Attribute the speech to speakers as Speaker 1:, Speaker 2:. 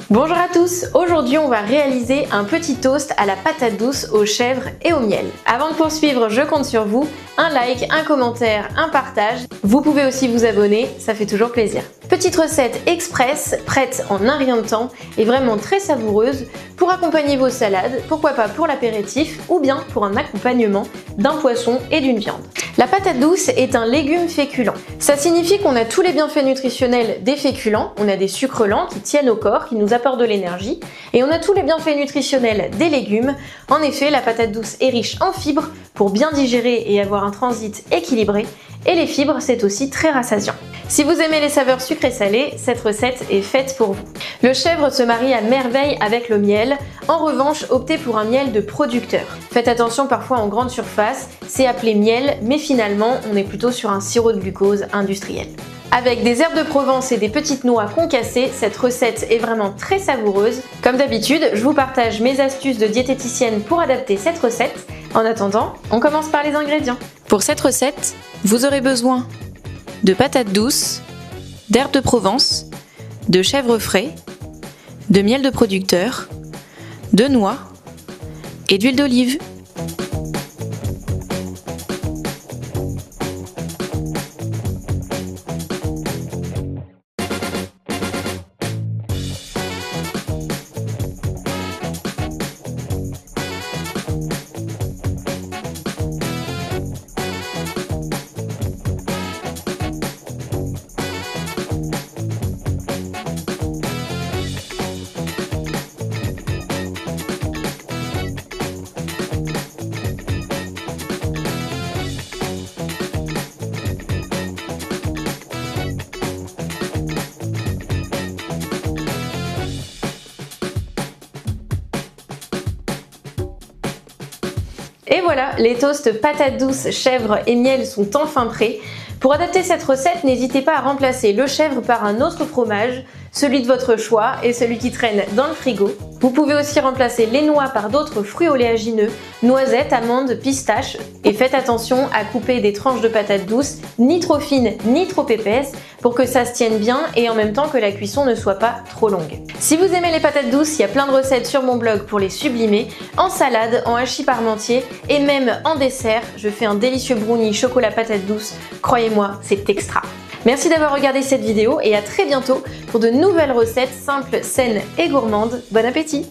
Speaker 1: Bonjour à tous, aujourd'hui on va réaliser un petit toast à la patate douce aux chèvres et au miel. Avant de poursuivre, je compte sur vous, un like, un commentaire, un partage. Vous pouvez aussi vous abonner, ça fait toujours plaisir. Petite recette express, prête en un rien de temps et vraiment très savoureuse pour accompagner vos salades, pourquoi pas pour l'apéritif ou bien pour un accompagnement d'un poisson et d'une viande. La patate douce est un légume féculent. Ça signifie qu'on a tous les bienfaits nutritionnels des féculents, on a des sucres lents qui tiennent au corps, qui nous apportent de l'énergie, et on a tous les bienfaits nutritionnels des légumes. En effet, la patate douce est riche en fibres pour bien digérer et avoir un transit équilibré, et les fibres c'est aussi très rassasiant. Si vous aimez les saveurs sucrées salées, cette recette est faite pour vous. Le chèvre se marie à merveille avec le miel. En revanche, optez pour un miel de producteur. Faites attention, parfois en grande surface, c'est appelé miel, mais finalement, on est plutôt sur un sirop de glucose industriel. Avec des herbes de Provence et des petites noix concassées, cette recette est vraiment très savoureuse. Comme d'habitude, je vous partage mes astuces de diététicienne pour adapter cette recette. En attendant, on commence par les ingrédients. Pour cette recette, vous aurez besoin de patates douces, d'herbes de Provence, de chèvre frais, de miel de producteur, de noix et d'huile d'olive. Et voilà, les toasts patates douces, chèvre et miel sont enfin prêts. Pour adapter cette recette, n'hésitez pas à remplacer le chèvre par un autre fromage, celui de votre choix et celui qui traîne dans le frigo. Vous pouvez aussi remplacer les noix par d'autres fruits oléagineux, noisettes, amandes, pistaches. Et faites attention à couper des tranches de patates douces, ni trop fines ni trop épaisses, pour que ça se tienne bien et en même temps que la cuisson ne soit pas trop longue. Si vous aimez les patates douces, il y a plein de recettes sur mon blog pour les sublimer, en salade, en hachis parmentier et même en dessert. Je fais un délicieux brownie chocolat patate douce, croyez-moi, c'est extra. Merci d'avoir regardé cette vidéo et à très bientôt pour de nouvelles recettes simples, saines et gourmandes. Bon appétit!